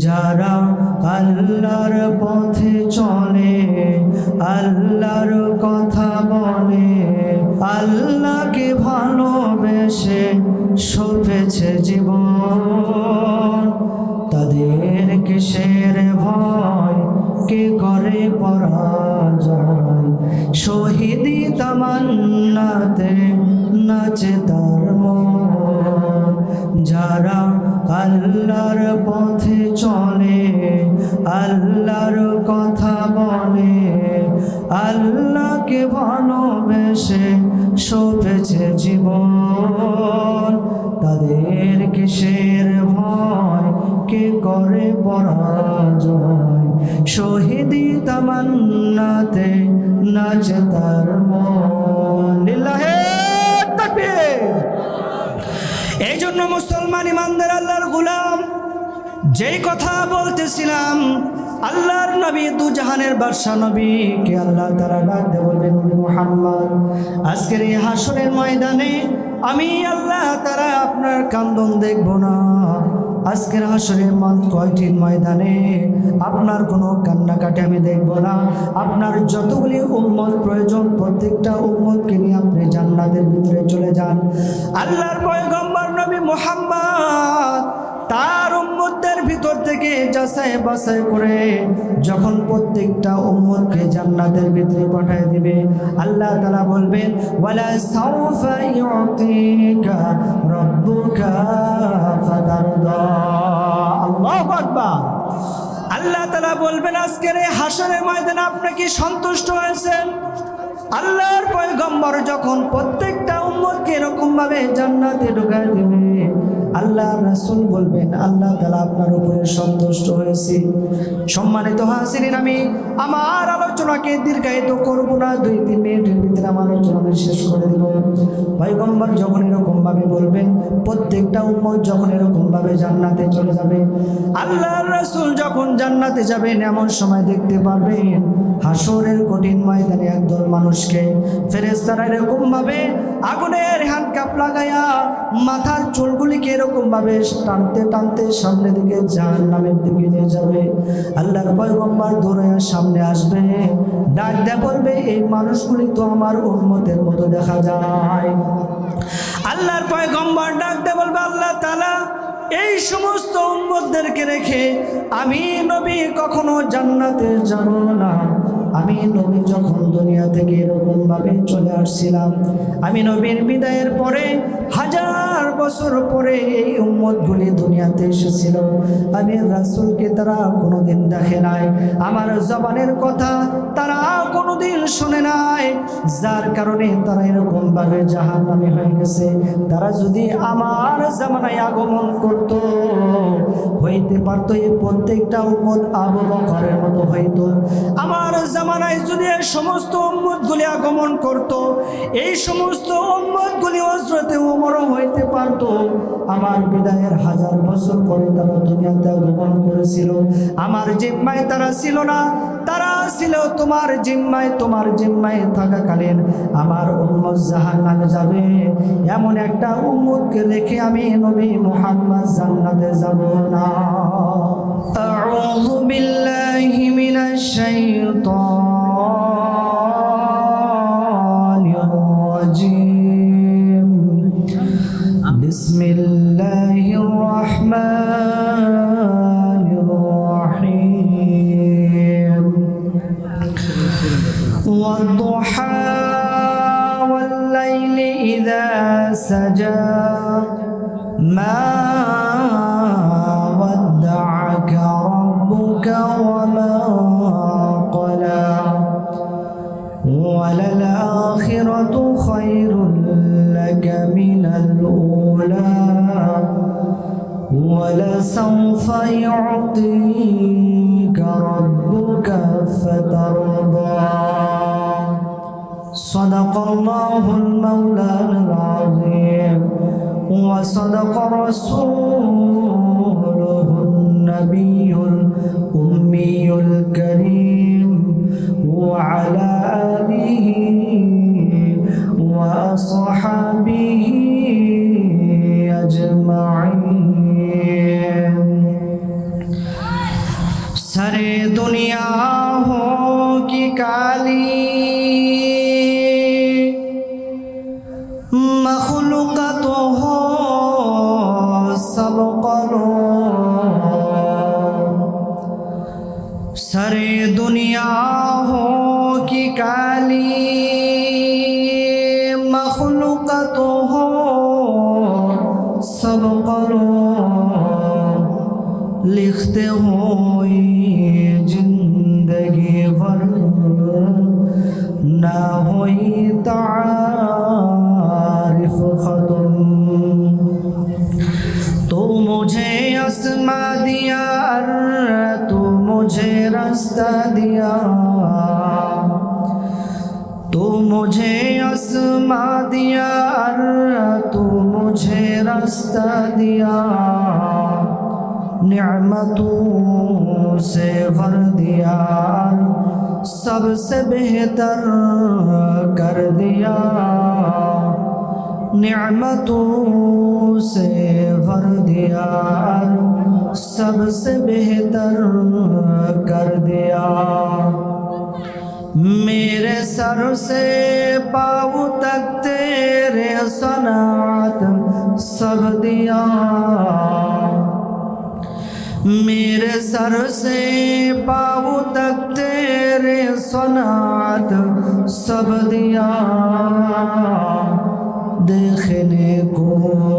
যারা আল্লাহর পথে চলে, আল্লাহর কথা বলে, আল্লাহকে ভালোবেসে সপেছে জীবন, তাদের কিসের ভয়, কে করে পরাজয়। শহীদি তামান্নাতে নাচে তার মন। যারা আল্লাহর পথে চলে, আল্লাহর কথা বলে, আল্লাহকে ভালোবেসে সপেছে জীবন, তাদের কিসের ভয়, কে করে পরাজয়। শহীদি তামান্নাতে নাচে তার মন। লিল্লাহে তাকবীর। এই জন্য মুসলমান ইমানদার আল্লাহর গোলাম, যেই কথা বলতেছিলাম, আল্লাহর নবী দু জাহানের বাদশা নবীকে আল্লাহ তাআলা ডাক দিয়ে বলবেন, নবী মুহাম্মদ, আজকের এই হাসরের ময়দানে আমি আল্লাহ তাআলা আপনার কান্দন দেখব না। আজকের হাসরের কয়টির ময়দানে আপনার কোনো কান্নাকাটি আমি দেখব না। আপনার যতগুলি উম্মত প্রয়োজন, প্রত্যেকটা উম্মতকে নিয়ে আপনি জান্নাতের ভিতরে চলে যান। আল্লাহর পয়গম্বর নবী মুহাম্মদ তার উম্মতদের ভিতর থেকে যাচাই বাছাই করে যখন প্রত্যেকটা উম্মতকে জান্নাতের ভিতরে পাঠিয়ে দিবে, আল্লাহ তাআলা বলবেন, ওয়ালা সাউফা ইউতিকা রাব্বুকা ফাতারদা। আল্লাহু আকবার। আল্লাহ তাআলা বলবেন, আজকের এই হাসরের ময়দানে আপনি কি সন্তুষ্ট হয়েছেন? আল্লাহর পয়গম্বর যখন প্রত্যেকটা উম্মতকে এরকম ভাবে জান্নাতে ঢুকায় দিবে, আল্লাহ রাসূল বলবেন, আল্লাহ তাআলা আপনার উপরে সন্তুষ্ট হয়েছে। সম্মানিত হাজিরিন, আমি আমার আলোচনাকে দীর্ঘায়িত করব না, 2-3 মিনিটের ভিতরে আমার আলোচনা শেষ করে দেব। পয়গম্বর যখন এরকম ভাবে বলবেন, প্রত্যেকটা উম্মত যখন এরকম ভাবে জান্নাতে চলে যাবে, আল্লাহর রাসূল যখন জান্নাতে যাবেন, এমন সময় দেখতে পাবেন হাসরের কঠিন ময়দানে একদল মানুষকে ফেরেশতারা এরকম ভাবে আগুনের হ্যান্ডকাপ লাগায়া মাথার চুলগুলিকে এরকম ভাবে টানতে টানতে সামনের দিকে জাহান্নামের দিকে নিয়ে যাবে। আল্লাহর পয়গম্বর দৌড়ায়া সামনে আসবে, ডাক দিয়ে বলবে, এই মানুষগুলি তো আমার উম্মতের মতো দেখা যায়। আল্লাহর পয়গম্বর ডাক দিয়ে বলবে, আল্লাহ তাআলা এই সমস্ত উম্মতদেরকে রেখে আমি নবী কখনো জান্নাতে যাব না। আমি নবী যখন দুনিয়া থেকে এরকম ভাবে চলে আসছিলাম, আমি নবীর বিদায়ের পরে 1000 বছর পরে এই উম্মতগুলি দুনিয়াতে এসেছিল। আমি রাসূলকে তারা কোনোদিন দেখে নাই, আমার জবানের কথা তারা কোনোদিন শুনে নাই, যার কারণে তারা এরকম ভাবে জাহান্নামী হয়ে গেছে। তারা যদি আমার জামানায় আগমন করত, হইতে পারতো এই প্রত্যেকটা উম্মত আবু বকরের মতো হইতো। আমার জামানায় যদি এই সমস্ত উম্মতগুলি আগমন করত, এই সমস্ত উম্মতগুলি হযরতে ওমরও হইতে পারত। আমার বিদায়ের 1000 বছর পরে তারা দুনিয়াতে আগমন করেছিল, আমার জিম্মায় তারা ছিল না, তারা ছিল তোমার জিম্মায়। তোমার জিম্মায় থাকাকালীন আমার উম্মত জাহান্নামে যাবে, এমন একটা উম্মতকে রেখে আমি নবী মুহাম্মদ জান্নাতে যাব না। আউযু বিল্লাহি মিনাশ শাইতানির রাজিম। বিসমিল্লাহির রাহমানির রাহিম। ওয়াদ-দুহা ওয়াল-লাইলি ইযা সাজা মা ওয়াদ্দা'আকা রাব্বুকা ওয়া মা ক্বালা ওয়ালাল-আখিরাতু খায়রুল লাকা মিনাল উলা ওয়ালাসাওফা ইউ'তিকা রাব্বুকা ফাতারদা। সাদাকাল্লাহুল মাওলানাল আযীম ওয়া সাদাকা রাসূলুহুন নাবিয়্যুল উম্মিয়্যুল কারীম ওয়া আলা আলিহি ওয়া আসহাবিহি আজমাইন। सारे दुनिया हो कि काली, मखलूक़ात हो सब कलो। सारे दुनिया हो कि काली, मखलूक़ात हो सब कलो। लिखते हो जिंदगी भर ना होई तारीफ खत्म। तो मुझे आसमा दिया, तू मुझे रास्ता दिया। तू मुझे आसमा दिया, तू मुझे रास्ता दिया। निअमतों से भर दिया, सबसे बेहतर कर दिया। निअमतों से भर दिया, सबसे बेहतर कर दिया। मेरे सर से पाँव तक तेरे सनात सब दिया। मेरे सर से पाँव तक तेरे सनात सब दिया। देखने को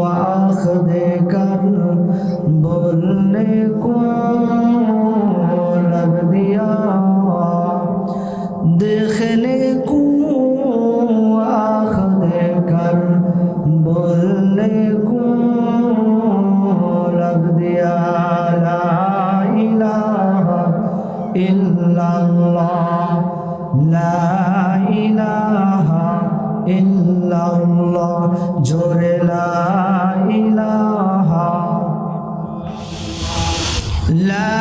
आँख देकर बोलने को लब दिया। देखने को आँख देकर बोलने को लब दिया। ला इलाहा इल्लल्लाह, ला इलाहा इल्लल्लाह, जोरे ला इलाहा, ला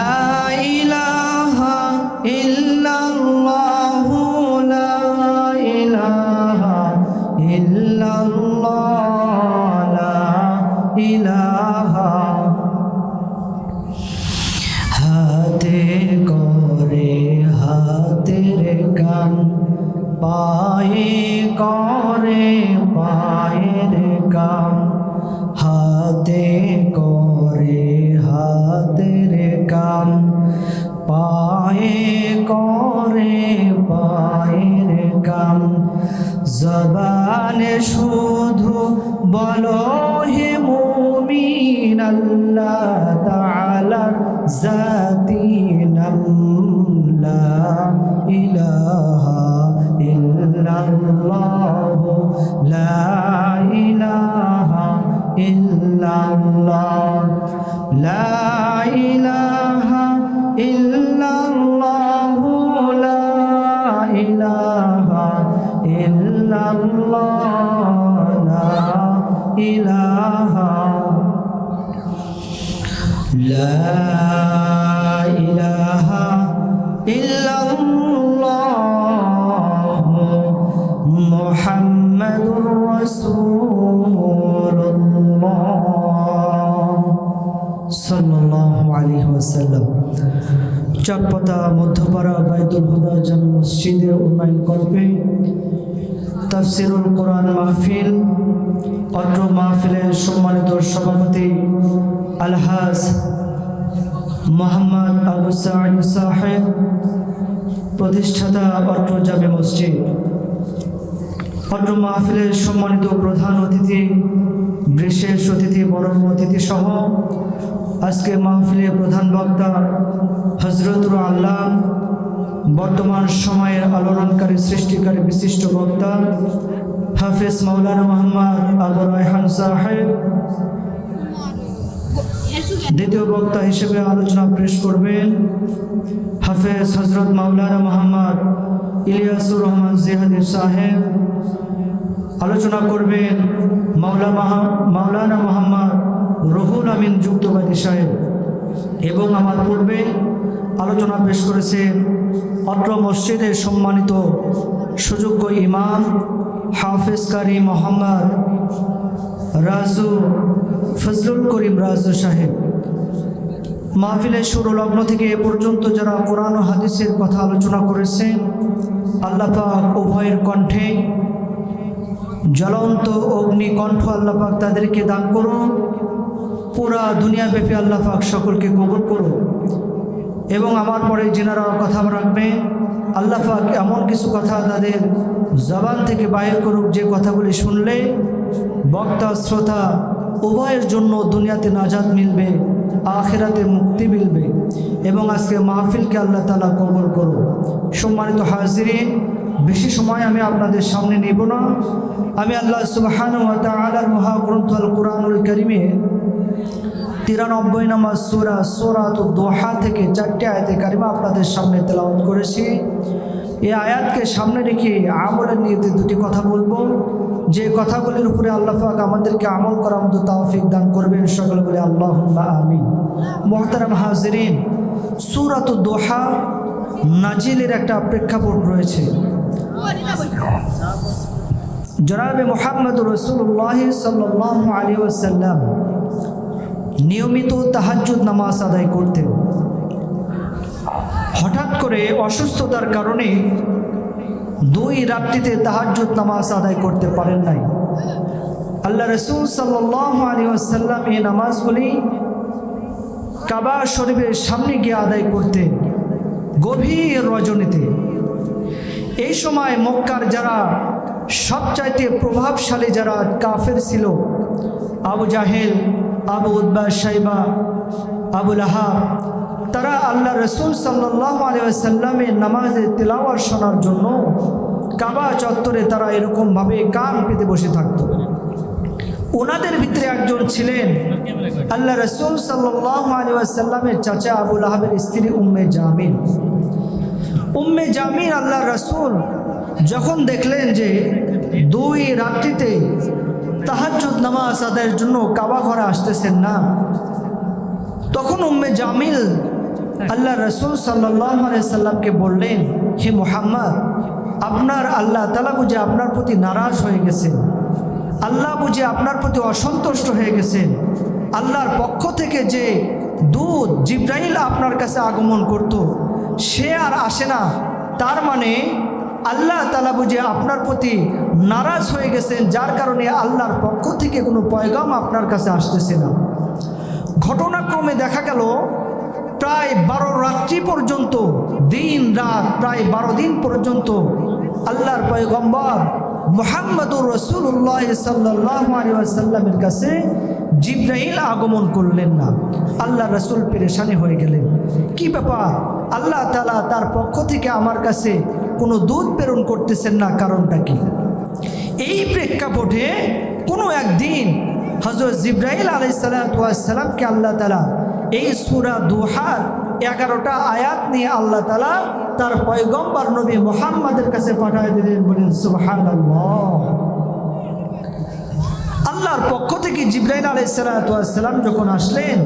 इलाहा इल्लल्लाह, ला इलाहा इल्लल्लाह, ला इलाहा। हाथे करे हाथेर काम, पाए करे पाएर काम। हाथे करे हाथेर काम, पाए करे पाएर काम। जबाने शुधु बोलो हे मुमिन, अल्लाह ताआलार जाती नाम। ला इलाहा इल्लल्लाह, ला इलाहा इल्लल्लाह, ला इलाहा इल्लल्लाह, ला इलाहा इल्लल्लाह, ला इलाहा, ला इलाहा इल्लल्लाह, मुहम्मदुर रसूलुल्लाह সাল্লাল্লাহু আলাইহি ওয়াসাল্লাম। চাকপাতা মধ্যপাড়া বাইতুল হুদা জামে মসজিদের উন্নয়ন কল্পে তাফসিরুল কোরআন মাহফিল, অত্র মাহফিলের সম্মানিত সভাপতি আলহাজ মোহাম্মদ আবু সাঈদ সাহেব, প্রতিষ্ঠাতা অত্র জামে মসজিদ। অত্র মাহফিলের সম্মানিত প্রধান অতিথি, বিশেষ অতিথি, বরং অতিথি সহ আজকে মাহফিলের প্রধান বক্তা হযরতুল আল্লাহ, বর্তমান সময়ের আলোড়নকারী সৃষ্টিকারী বিশিষ্ট বক্তা হাফেজ মাওলানা মোহাম্মদ আবু রায়হান সাহেব। দ্বিতীয় বক্তা হিসেবে আলোচনা পেশ করবেন হাফেজ হযরত মাওলানা মোহাম্মদ ইলিয়াসুর রহমান জিহাদি সাহেব। আলোচনা করবেন মাওলানা মোহাম্মদ রুহুল আমিন যুক্তবাদী সাহেব। এবং আমার পূর্বে আলোচনা পেশ করেছেন অত্র মসজিদের সম্মানিত সুযোগ্য ইমাম হাফেজ কারি মোহাম্মদ রাজু ফজলুল করিম রাজু সাহেব। মাহফিলের শুরু লগ্ন থেকে এ পর্যন্ত যারা কোরআন ও হাদিসের কথা আলোচনা করেছেন, আল্লাহ পাক উভয়ের কণ্ঠে জ্বলন্ত অগ্নি কণ্ঠ আল্লাহ পাক তাদেরকে দান করুন। পুরা দুনিয়াব্যাপী আল্লাহ পাক সকলকে কবুল করুন। এবং আমার পরে যিনারা কথা রাখবেন, আল্লাহ পাক এমন কিছু কথা তাদের জবান থেকে বাইর করুক যে কথাগুলি শুনলে বক্তা শ্রোতা উভয়ের জন্য দুনিয়াতে নাজাত মিলবে, আখিরাতে মুক্তি মিলবে। এবং আজকে মাহফিলকে আল্লাহ তাআলা কবুল করুন। সম্মানিত হাজিরিন, বেশি সময় আমি আপনাদের সামনে নেব না। আমি আল্লাহ সুবহানাহু ওয়া তাআলার মহাগ্রন্থ আল কুরআনুল কারীমে 93 নম্বর সূরা সূরাতুদ দুহা থেকে 4টি আয়াতে কারিমা আপনাদের সামনে তেলাওয়াত করেছি। এই আয়াতকে সামনে রেখে আমলের নিয়তে দুটি কথা বলবো, যে কথাগুলির উপরে আল্লাহ পাক আমাদেরকে আমল করার মতো তৌফিক দান করবেন। সকলে বলে আল্লাহুম্মা আমিন। মুহতারাম হাজিরিন, সূরাতুদ দুহা নাজিলের একটা প্রেক্ষাপট রয়েছে। জনাবে মুহাম্মদুর রাসূলুল্লাহ সাল্লাল্লাহু আলাইহি ওয়াসাল্লাম নিয়মিত তাহাজ্জুদ নামাজ আদায় করতেন। হঠাৎ করে অসুস্থতার কারণে 2 রাত্রিতে তাহাজ্জুদ নামাজ আদায় করতে পারেন নাই। আল্লাহ রাসূল সাল্লাল্লাহু আলাইহি ওয়াসাল্লাম এই নামাজগুলি কাবা শরীফের সামনে গিয়ে আদায় করতেন গভীর রজনীতে। এই সময় মক্কার যারা সবচাইতে প্রভাবশালী যারা কাফের ছিল, আবু জাহেল, আবু উতবা, শাইবা, আবু লাহাব, তারা আল্লাহ রাসূল সাল্লাল্লাহু আলাইহি ওয়াসাল্লামের নামাজের তিলাওয়াত শোনার জন্য কাবা চত্বরে তারা এরকমভাবে কান পেতে বসে থাকত। ওনাদের ভিতরে একজন ছিলেন আল্লাহ রাসূল সাল্লাল্লাহু আলাইহি ওয়াসাল্লামের চাচা আবু লাহাবের স্ত্রী উম্মে জামিল। উম্মে জামিল আল্লাহ রাসূল যখন দেখলেন যে 2 রাত্রিতে তাহাজ্জুদ নামাজ আদায়ের জন্য কাবা ঘরে আসতেছেন না, তখন উম্মে জামিল আল্লাহ রাসূল সাল্লাল্লাহু আলাইহি সাল্লামকে বললেন, হে মুহাম্মদ, আপনার আল্লাহ তাআলা বুঝে আপনার প্রতি নারাজ হয়ে গেছেন, আল্লাহ বুঝে আপনার প্রতি অসন্তুষ্ট হয়ে গেছেন। আল্লাহর পক্ষ থেকে যে দূত জিবরাইল আপনার কাছে আগমন করত সে আর আসে না, তার মানে আল্লাহ তাআলা বুঝে আপনার প্রতি নারাজ হয়ে গেছেন, যার কারণে আল্লাহর পক্ষ থেকে কোনো পয়গাম আপনার কাছে আসতেছে না। ঘটনাক্রমে দেখা গেল প্রায় 12 রাত্রি পর্যন্ত, দিন রাত প্রায় 12 দিন পর্যন্ত আল্লাহর পয়গম্বর মুহাম্মদুর রাসূলুল্লাহ সাল্লাল্লাহু আলাইহি ওয়াসাল্লামের কাছে জিবরাইল আগমন করলেন না। আল্লাহ রাসূল পেরেশানি হয়ে গেলেন, কি ব্যাপার, আল্লাহ তাআলা তার পক্ষ থেকে আমার কাছে কোনো দূত প্রেরণ করতেছেন না, কারণটা কি? এই প্রেক্ষাপটে কোনো একদিন হযরত জিবরাইল আলাইহিস সালাতু ওয়াস সালামকে আল্লাহ তাআলা এই সূরা দুহার 11টা আয়াত নিয়ে আল্লাহ তাআলা তার পয়গম্বর নবী মুহাম্মাদের কাছে পাঠিয়ে দিলেন। বলেন সুবহানাল্লাহ। আল্লাহর পক্ষ থেকে জিবরাইল আলাইহিস সালাতু ওয়াস সালাম যখন আসলেন,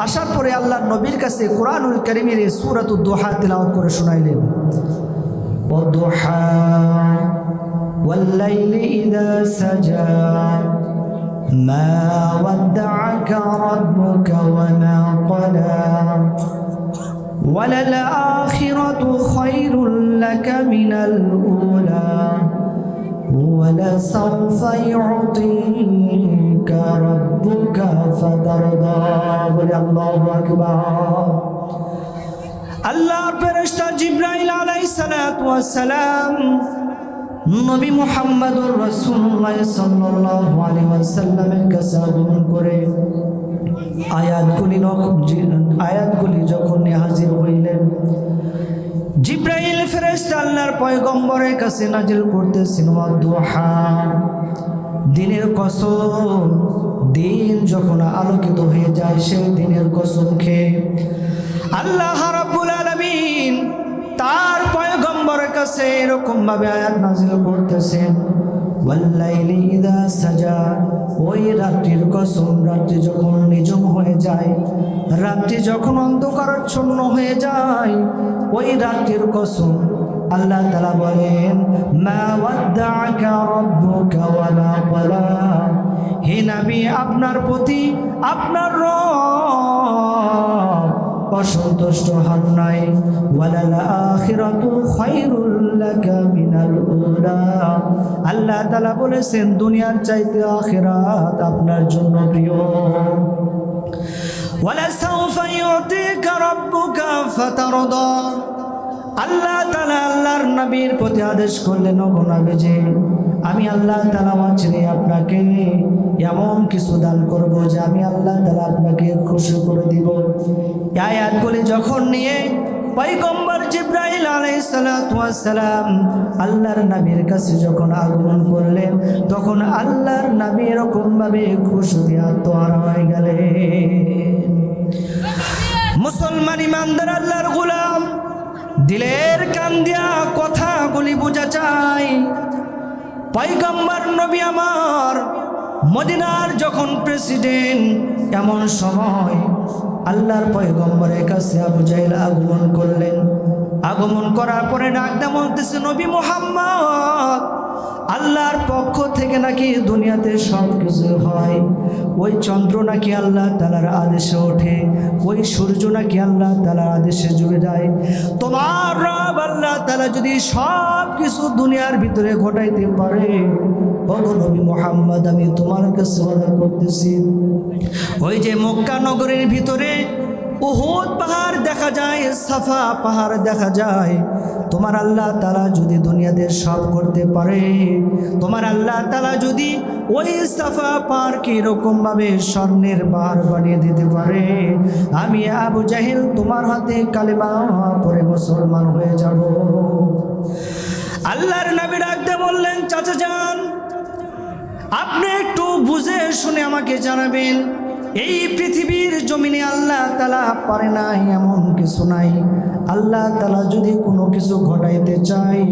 আসার পরে আল্লাহর নবীর কাছে কুরআনুল কারীমের এই সূরাতুদ দুহা তিলাওয়াত করে শোনাইলেন। ওয়াদ-দুহা ওয়াল-লাইলি ইযা সাজা মা ওয়াদ্দা'আকা রাব্বুকা ওয়া মা ক্বালা ওয়ালাল-আখিরাতু খায়রুল লাকা মিনাল উলা ওয়ালাসাউফা ইউ'তিকা রাব্বুকা ফাতারদা। বলে আল্লাহু আকবার। আল্লাহর ফেরেশতা জিবরাইল আলাইহিস সালাতু ওয়াস সালাম নবী মুহাম্মদুর রাসূলুল্লাহ সাল্লাল্লাহু আলাইহি ওয়াসাল্লামের কাছে আগমন করে আয়াতগুলি যখন হাজির হইলেন, জিবরাইল ফেরেশতা আল্লাহর পয়গম্বরের কাছে নাজিল করতেছেন, ওয়াদ-দুহা, দিনের কসম, দিন যখন আলোকিত হয়ে যায় সেই দিনের কসম খেয়ে আল্লাহ রাব্বুল আলামিন তার পয়গম্বরের কাছে এরকম ভাবে আয়াত নাজিল করতেছেন, ওয়াল-লাইলি ইযা সাজা, ওই রাত্রির কসম, রাত্রি যখন নিঝুম হয়ে যায়, রাত্রি যখন অন্ধকারাচ্ছন্ন হয়ে যায়, ওই রাত্রির কসম আল্লাহ তাআলা বলেন, মা ওয়াদ্দা'আকা রাব্বুকা ওয়া মা ক্বালা। হে নবী, আপনার প্রতি আপনার রব অসন্তুষ্ট হন নাই। ওয়ালাল আখিরাতু খায়রুল লাকা মিনাল উলা, আল্লাহ তাআলা বলেছেন দুনিয়ার চাইতে আখিরাত আপনার জন্য প্রিয়। ওয়ালাসাউফা ইউতিকা রাব্বুকা ফাতারদা, আল্লাহ তাআলা আল্লাহর নবীর প্রতি আদেশ করলেন, ওগো নবীজি আমি আল্লাহ তাআলা ছেড়ে আপনাকে এমন কিছু দান করব যে আমি আল্লাহ তাআলা আপনাকে খুশি করে দিব। এই আয়াতগুলি যখন নিয়ে পয়গম্বর জিবরাইল আলাইহিস সালাতু ওয়াস সালাম আল্লাহর নবীর কাছে যখন আগমন করলেন, তখন আল্লাহর নবী এরকম ভাবে খুশিতে আত্মহারা হয়ে গেলেন। মুসলমান ইমানদার আল্লাহর গোলাম, দিলের কান দিয়া কথাগুলি বোঝা চাই। পয়গম্বর নবী আমার মদিনার যখন প্রেসিডেন্ট, এমন সময় আল্লাহর পয়গম্বরের কাছে আবু জাহেল আগমন করলেন। আগমন করার পরে ডাকতে বলতেছে, নবী মুহাম্মদ, আল্লাহর পক্ষ থেকে নাকি দুনিয়াতে সব কিছু হয়। ওই চন্দ্র নাকি আল্লাহ তাআলার আদেশে ওঠে, ওই সূর্য নাকি আল্লাহ তাআলার আদেশে ডুবে যায়। তোমার রব আল্লাহ তাআলা যদি সব কিছু দুনিয়ার ভিতরে ঘটাইতে পারে, ওগো নবী মুহাম্মদ আমি তোমার কাছে ওয়াদা করতেছি, ওই যে মক্কা নগরীর ভিতরে উহুদ পাহাড় দেখা যায়, সাফা পাহাড় দেখা যায়, তোমার আল্লাহ তাআলা যদি দুনিয়াতে সব করতে পারে, তোমার আল্লাহ তাআলা যদি ওই সাফা পাহাড়কে এরকম ভাবে স্বর্ণের পাহাড় বানিয়ে দিতে পারে, আমি আবু জাহেল তোমার হাতে কালেমা পড়ে মুসলমান হয়ে যাব। আল্লাহর নবী ডাকতে বললেন, চাচা যান, আপনি একটু বুঝে শুনে আমাকে জানাবেন, এই পৃথিবীর জমিনে আল্লাহ তাআলা পারে না এমন কিছু নাই। আল্লাহ তাআলা যদি কোনো কিছু ঘটাইতে চায়,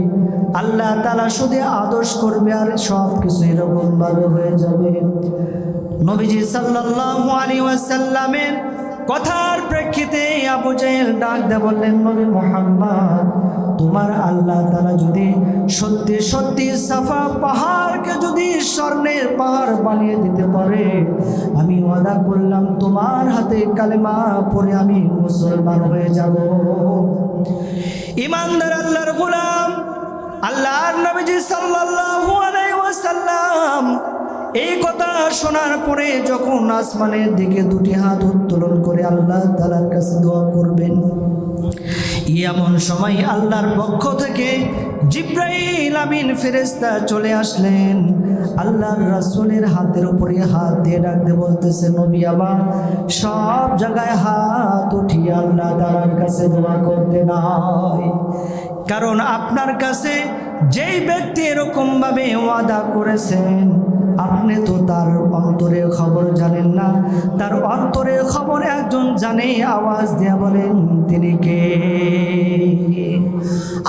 আল্লাহ তাআলা শুধু আদেশ করবে আর সব কিছু এরকম ভাবে হয়ে যাবে। নবীজি সাল্লাল্লাহু আলাইহি ওয়াসাল্লামের কথার প্রেক্ষিতে আবু জাহেল ডাক দিয়ে বললেন, নবী মুহাম্মদ, তোমার আল্লাহ তাআলা যদি সত্যি সত্যি সাফা পাহাড়কে যদি স্বর্ণের পাহাড় বানিয়ে দিতে পারে, আমি ওয়াদা করলাম তোমার হাতে কালেমা পড়ে আমি মুসলমান হয়ে যাব। ইমানদার আল্লাহর গোলাম, আল্লাহর নবীজি সাল্লাল্লাহু আলাইহি ওয়াসাল্লাম এই কথা শোনার পরে যখন আসমানের দিকে দুটি হাত উত্তোলন করে আল্লাহ তাআলার কাছে দোয়া করবেন, এমন সময় আল্লাহর পক্ষ থেকে জিবরাইল আমিন ফেরেশতা চলে আসলেন। আল্লাহর রাসূলের হাতের উপরে হাত দিয়ে ডাকতে বলতেছে, নবী আমার সব জায়গায় হাত উঠিয়ে আল্লাহ তাআলার কাছে দোয়া করতে নাই, কারণ আপনার কাছে যেই ব্যক্তি এরকম ভাবে ওয়াদা করেছেন, আপনি তো তার অন্তরের খবর জানেন না, তার অন্তরের খবর একজন জানে। আওয়াজ দিয়া বলেন তিনি কে?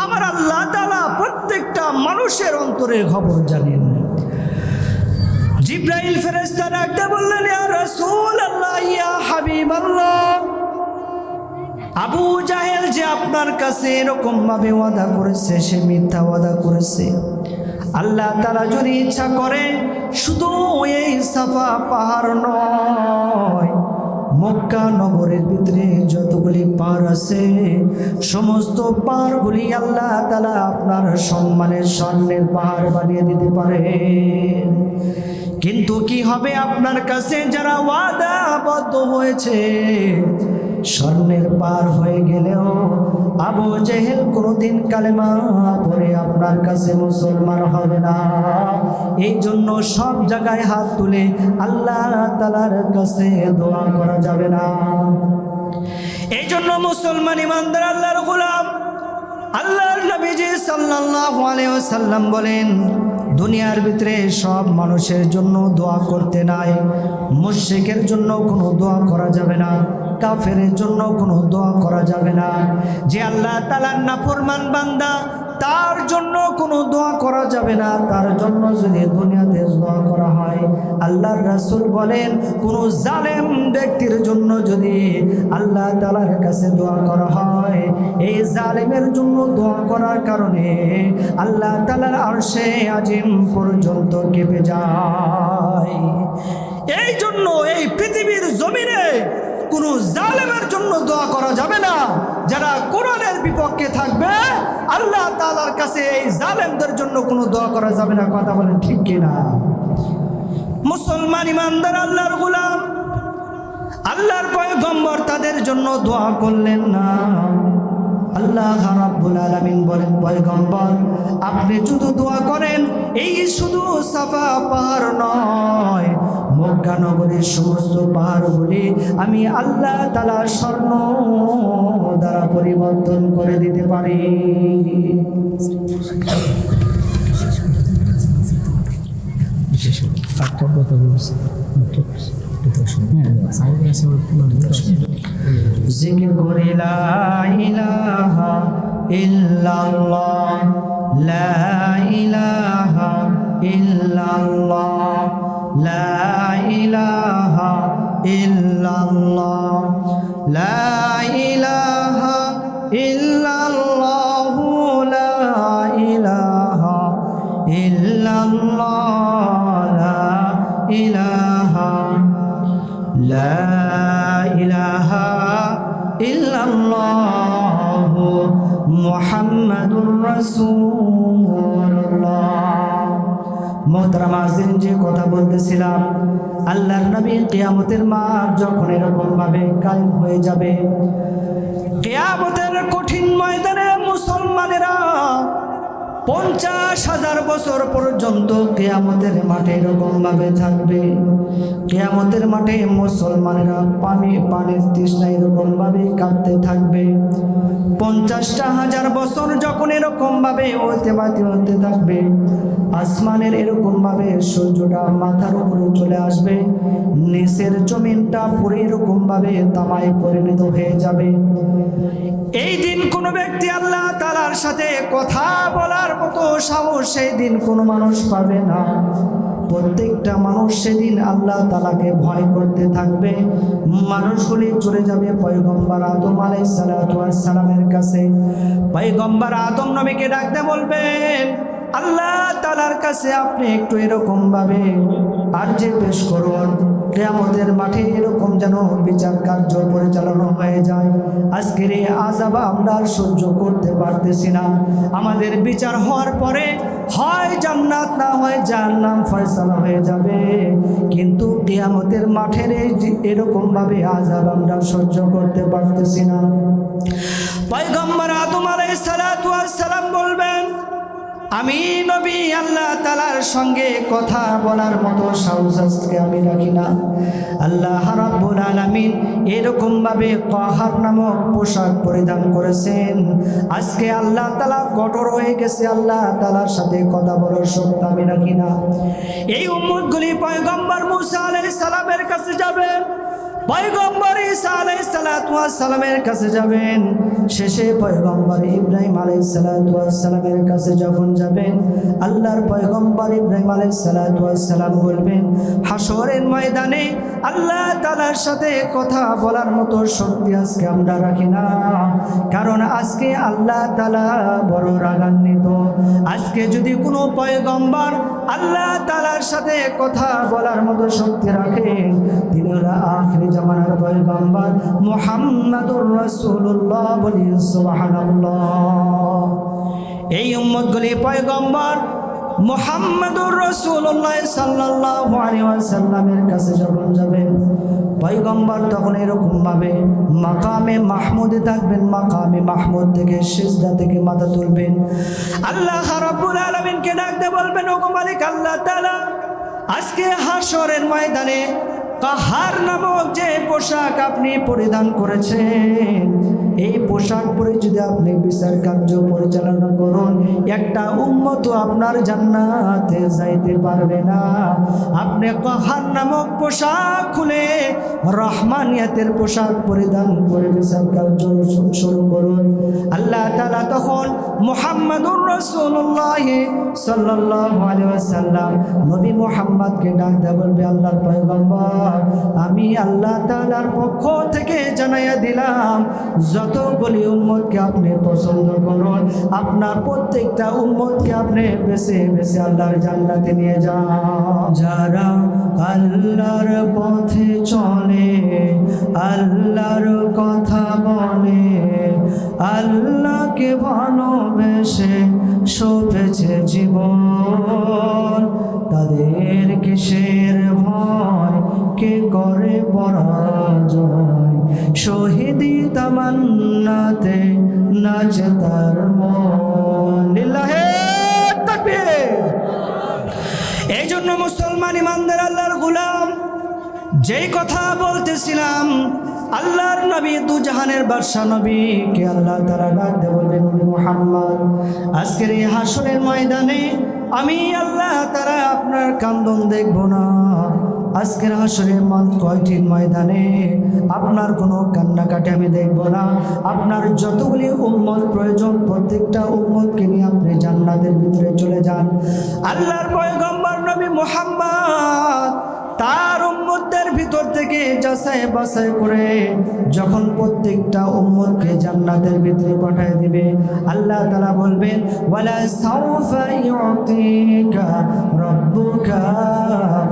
আমার আল্লাহ তাআলা প্রত্যেকটা মানুষের অন্তরের খবর জানেন। জিবরাইল ফেরেশতা ডাকতে বললেন, ইয়া রাসূলুল্লাহ, ইয়া হাবিবাল্লাহ, আবু জাহেল যে আপনার কাছে এরকম ভাবে ওয়াদা করেছে, সে মিথ্যা ওয়াদা করেছে। আল্লাহ তাআলা যদি ইচ্ছা করে শুধু এই সাফা পাহাড় নয়, মক্কা নগরের ভিতরে যতগুলি পাহাড় আছে, সমস্ত পাহাড়গুলি আল্লাহ তাআলা আপনার সম্মানের স্বর্ণের পাহাড় বানিয়ে দিতে পারেন। কিন্তু কি হবে, আপনার কাছে যারা ওয়াদাবদ্ধ হয়েছে, স্বর্ণের পার হয়ে গেলেও আবু জেহেল কোনোদিন কালেমা পড়ে আপনার কাছে মুসলমান হবে না। এই জন্য সব জায়গায় হাত তুলে আল্লাহ তাআলার কাছে দোয়া করা যাবে না। এই জন্য মুসলমান ইমানদার আল্লাহর গোলাম, আল্লাহর নবীজি সাল্লাল্লাহু আলাইহি ওয়াসাল্লাম বলেন, দুনিয়ার ভিতরে সব মানুষের জন্য দোয়া করতে নাই। মুশরিকের জন্য কোনো দোয়া করা যাবে না, কাফেরের জন্য কোনো দোয়া করা যাবে না। যে আল্লাহ তাআলার নাফরমান বান্দা, তার জন্য কোনো দোয়া করা যাবে না। তার জন্য যদি দুনিয়াতে দোয়া করা হয়, আল্লাহর রাসূল বলেন, কোনো জালেম ব্যক্তির জন্য যদি আল্লাহ তাআলার কাছে দোয়া করা হয়, এই জালেমের জন্য দোয়া করার কারণে আল্লাহ তাআলার আরশে আজিম পর্যন্ত কেঁপে যায়। এই জন্য এই পৃথিবীর জমিনে কোনো জালেমের জন্য দোয়া করা যাবে না। যারা কোরআনের বিপক্ষে থাকবে আল্লাহ তাআলার কাছে এই জালেমদের জন্য কোনো দোয়া করা যাবে না। কথা বলেন ঠিক কিনা? মুসলমান ইমানদার আল্লাহর গোলাম, আল্লাহর পয়গম্বর তাদের জন্য দোয়া করলেন না। আল্লাহ রাব্বুল আলামিন বলেন, পয়গম্বর আপনি শুধু দোয়া করেন, এই শুধু সাফা পাহাড় নয়, মক্কা নগরীর সমস্ত পাহাড়গুলি আমি আল্লাহ তাআলা স্বর্ণ দ্বারা পরিবর্তন করে দিতে পারি। জিকির করি লা ইলাহা ইল্লাল্লাহ, লা ইলাহা ইল্লাল্লাহ, লা ইলাহা ইল্লাল্লাহ, লা ইলাহা ইল্লাল্লাহ, লা ইলাহা ইল্লাল্লাহ, লা ইলাহা, লা ইলাহা ইল্লাল্লাহ মুহাম্মাদুর রাসূলুল্লাহ। মোহতারাম আজিম, যে কথা বলতেছিলাম, আল্লাহর নবী কিয়ামতের মাঠ যখন এরকম ভাবে কায়েম হয়ে যাবে, কিয়ামতের কঠিন ময়দানে মুসলমানেরা 50,000 বছর পর্যন্ত কিয়ামতের মাঠে এরকম ভাবে থাকবে। কিয়ামতের মাঠে মুসলমানেরা পানির তৃষ্ণায় এরকম ভাবে কাঁদতে থাকবে। 50,000 বছর যখন এরকম ভাবে অতিবাহিত হতে থাকবে, আসমানের এরকম ভাবে সূর্যটা মাথার উপরে চলে আসবে, নিচের জমিনটা পুরো এরকম ভাবে তামায় পরিণত হয়ে যাবে। এই দিন কোনো ব্যক্তি আল্লাহ তাআলার সাথে কথা বলার মতো সাহস সেই দিন কোনো মানুষ পাবে না। প্রত্যেকটা মানুষ সেদিন আল্লাহ তাআলাকে ভয় করতে থাকবে। মানুষগুলি চলে যাবে পয়গম্বর আদম আলাইহিস সালাতু ওয়াস সালামের কাছে। পয়গম্বর আদম নবীকে ডাকতে বলবেন, আল্লাহ তাআলার কাছে আপনি একটু এরকম ভাবে আরজি পেশ করুন, কিয়ামতের মাঠে এরকম যেন বিচার কার্য পরিচালনা হয়ে যায়। আজকের এই আযাব আমরা আর সহ্য করতে পারতেছি না। আমাদের বিচার হওয়ার পরে হয় জান্নাত না হয় জাহান্নাম ফয়সালা হয়ে যাবে, কিন্তু কিয়ামতের মাঠের এরকম ভাবে আযাব আমরা সহ্য করতে পারতেছি না। পয়গম্বর আদম আলাইহিস সালাতু ওয়াস সালাম বলবেন, আমি নবী আল্লাহ তাআলার সঙ্গে কথা বলার মতো সাহস আজকে আমি রাখি না। আল্লাহ রাব্বুল আলামিন এরকম ভাবে কাহার নামক পোশাক পরিধান করেছেন। আজকে আল্লাহ তাআলা কঠোর হয়ে গেছে, আল্লাহ তাআলার সাথে কথা বলার শক্তি আমি রাখি না। এই উম্মতগুলি পয়গম্বর মুসা আলাইহিস সালামের কাছে যাবেন, পয়গম্বর ঈসা আলাইহিস সালাতু ওয়াস সালামের কাছে যাবেন, শেষে পয়গম্বর ইব্রাহিম আলাইহিস সালাতু ওয়াস সালামের কাছে যখন যাবেন, আল্লাহর পয়গম্বর ইব্রাহিম আলাইহিস সালাতু ওয়াস সালাম বলবেন, হাসরের ময়দানে আল্লাহ তাআলার সাথে কথা বলার মতো শক্তি আজকে আমরা রাখি না। কারণ আজকে আল্লাহ তাআলা বড় রাগান্বিত। আজকে যদি কোনো পয়গম্বর আল্লাহ তাআলার সাথে কথা বলার মতো শক্তি রাখেন, তিনি হলো আখির জামানার পয়গম্বর মুহাম্মাদুর রাসূলুল্লাহ, বলি সুবহানাল্লাহ। এই উম্মতগুলি পয়গম্বর মুহাম্মাদুর রাসূলুল্লাহ সাল্লাল্লাহু আলাইহি ওয়াসাল্লামের কাছে যখন যাবেন, পয়গম্বর তখন এরকম ভাবে মাকামে মাহমুদে থাকবেন। মাকামে মাহমুদ থেকে সিজদা থেকে মাথা তুলবেন, আল্লাহ রাব্বুল আলামিনকে ডাকতে বলবেন, ওগো মালিক আল্লাহ তাআলা, আজকে হাসরের ময়দানে কাহার নামক যে পোশাক আপনি পরিধান করেছেন, এই পোশাক পরে যদি আপনি বিচার কার্য পরিচালনা করুন, একটা উম্মত আপনার জান্নাতে যাইতে পারবে না। আপনি কাহার নামক পোশাক খুলে রহমানিয়াতের পোশাক পরিধান করে বিচার কার্য শুরু করুন। আল্লাহ তাআলা তখন মুহাম্মাদুর রাসূলুল্লাহ সাল্লাল্লাহু আলাইহি ওয়াসাল্লাম নবী মুহাম্মদকে ডাক দিয়ে বলবে, আল্লাহর পয়গম্বর, আমি আল্লাহ তাআলার পক্ষ থেকে জানাইয়া দিলাম যতগুলি উম্মতকে আপনি পছন্দ করুন, আপনার প্রত্যেকটা উম্মতকে আপনি বেছে বেছে আল্লাহর জান্নাতে নিয়ে যান। যারা আল্লাহর পথে চলে, আল্লাহর কথা বলে, আল্লাহকে ভালোবেসে সপেছে জীবন, তাদের কিসের ভয়, কে করে পরাজয়, শহীদি তামান্নাতে নাচে তার মন। লিল্লাহে তাকবীর। এই জন্য মুসলমান ইমানদার আল্লাহর গোলাম, যেই কথা বলতেছিলাম, আল্লাহর নবী দুজাহানের বাদশা নবীকে আল্লাহ তাআলা ডাক দিয়ে বলবেন, নবী মুহাম্মদ, আজকের এই হাসরের ময়দানে আমি আল্লাহ তাআলা আপনার কান্দন দেখব না। আজকের হাসরের কয়টির ময়দানে আপনার কোনো কান্নাকাটি আমি দেখব না। আপনার যতগুলি উম্মত প্রয়োজন প্রত্যেকটা উম্মতকে নিয়ে আপনি জান্নাতের ভিতরে চলে যান। আল্লাহর পয়গম্বর নবী মুহাম্মদ তার উম্মতদের ভিতর থেকে যাচাই বাছাই করে যখন প্রত্যেকটা উম্মতকে জান্নাতের ভিতরে পাঠিয়ে দিবে, আল্লাহ তাআলা বলবেন, ওয়ালা সাউফা ইউতিকা রাব্বুকা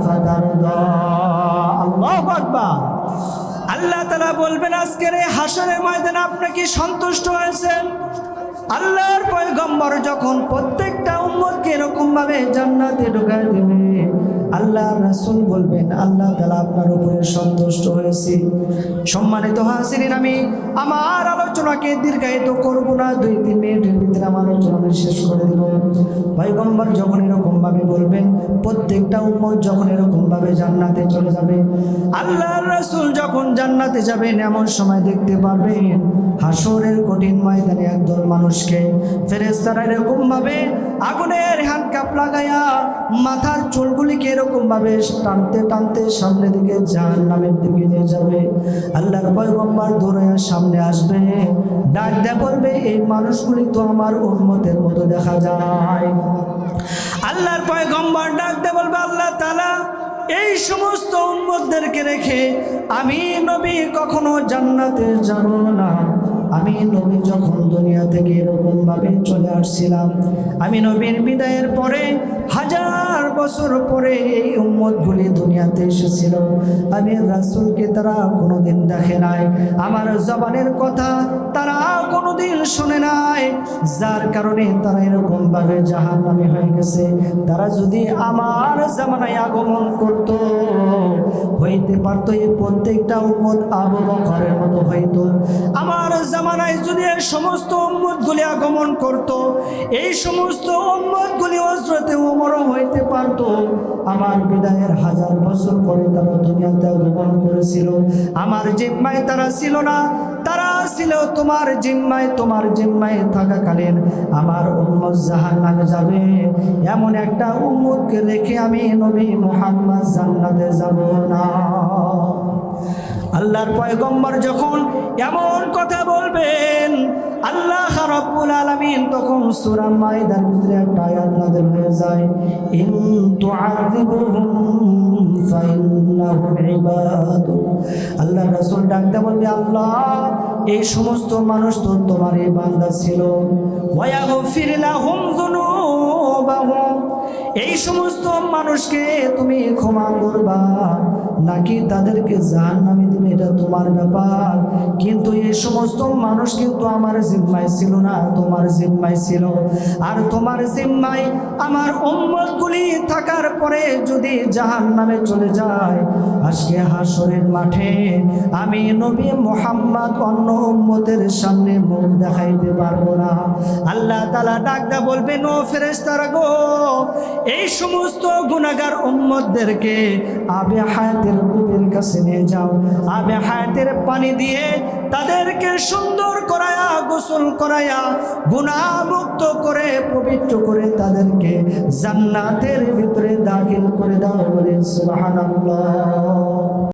ফাতারদা। আল্লাহু আকবার। আল্লাহ তাআলা বলবেন, আজকের এই হাসরের ময়দানে আপনি কি সন্তুষ্ট হয়েছেন? আল্লাহর পয়গম্বর যখন প্রত্যেকটা উম্মতকে এরকম ভাবে জান্নাতে ঢুকায় দিবে, আল্লাহর রাসূল বলবেন, আল্লাহ তাআলা আপনার উপরে সন্তুষ্ট হয়েছে। সম্মানিত হাজিরিন, আমি আমার আলোচনাকে দীর্ঘায়িত করব না, 2-3 মিনিটের ভিতরে আমার আলোচনা আমি শেষ করে দেব। পয়গম্বর যখন এরকম ভাবে বলবেন, প্রত্যেকটা উম্মত যখন এরকম ভাবে জান্নাতে চলে যাবে, আল্লাহর রাসূল যখন জান্নাতে যাবেন, এমন সময় দেখতে পারবেন হাসরের কঠিন ময়দানে একদল মানুষকে ফেরেশতারা এরকম ভাবে আগুনের হ্যান্ডকাপ লাগাইয়া মাথার চুলগুলিকে এরকম ভাবে টানতে টানতে সামনে দিকে জাহান্নামের দিকে নিয়ে যাবে। আল্লাহর পয়গম্বর দৌড়াইয়া সামনে আসবে, ডাক দিয়ে বলবে, এই মানুষগুলি তো আমার উম্মতের মতো দেখা যায়। আল্লাহর পয়গম্বর ডাক দিয়ে বলবে, আল্লাহ তাআলা এই সমস্ত উম্মতদেরকে রেখে আমি নবী কখনো জান্নাতে যাব না। আমি নবী যখন দুনিয়া থেকে এরকম ভাবে চলে আসছিলাম, আমি নবীর বিদায়ের পরে 1000 বছর পরে এই উম্মতগুলি দুনিয়াতে এসেছিল। আমি রাসূলকে তারা কোনোদিন দেখে নাই, আমার জবানের কথা তারা কোনোদিন শুনে নাই, যার কারণে তারা এরকম ভাবে জাহান্নামী হয়ে গেছে। তারা যদি আমার জামানায় আগমন করত, হইতে পারত এই প্রত্যেকটা উম্মত আবু বকরের মতো হইতো। আমার জামানায় যদি এই সমস্ত উম্মতগুলি আগমন করত, এই সমস্ত উম্মতগুলি হযরতে ওমরও হইতে পারত। আমার বিদায়ের 1000 বছর পরে তারা দুনিয়াতে আগমন করেছিল, আমার জিম্মায় তারা ছিল না, তারা ছিল তোমার জিম্মায়। তোমার জিম্মায় থাকাকালীন আমার উম্মত জাহান্নামে যাবে, এমন একটা উম্মতকে রেখে আমি নবী মুহাম্মদ জান্নাতে যাব না। আল্লাহর পয়গম্বর যখন এমন কথা বলবেন, আল্লাহ রাব্বুল আলামিন তখন সূরা মাইদার ভিতরে একটা আয়াত নাযিল হয়ে যায়, ইন তুআযিবুহুম ফাইন্নাহুম ইবাদু। আল্লাহ রাসূল ডাকতে বলবে, আল্লাহ এই সমস্ত মানুষ তো তোমার এই বান্দা ছিল, ওয়া ইয়াগফির লাহুম যুনুবাহুম, এই সমস্ত মানুষকে তুমি ক্ষমা করবা নাকি তাদেরকে জাহান্নামে দিবে, এটা তোমার ব্যাপার। কিন্তু এই সমস্ত মানুষ কিন্তু আমার জিম্মায় ছিল না, তোমার জিম্মায় ছিল। আর তোমার জিম্মায় আমার উম্মতগুলি থাকার পরে যদি জাহান্নামে চলে যায়, আজকে হাসরের মাঠে আমি নবী মুহাম্মদ অন্য উম্মতের সামনে মুখ দেখাইতে পারবো না। আল্লাহ তাআলা ডাকদা বলবেন, ও ফেরেশতারা গো, এই সমস্ত গুনাহগার উম্মতদেরকে আবে হায়াতের কূপের কাছে নিয়ে যাও, আবে হায়াতের পানি দিয়ে তাদেরকে সুন্দর করায়া গোসল করায়া গুনাহমুক্ত করে পবিত্র করে তাদেরকে জান্নাতের ভিতরে দাখিল করে দাও। বলে সুবহানাল্লাহ।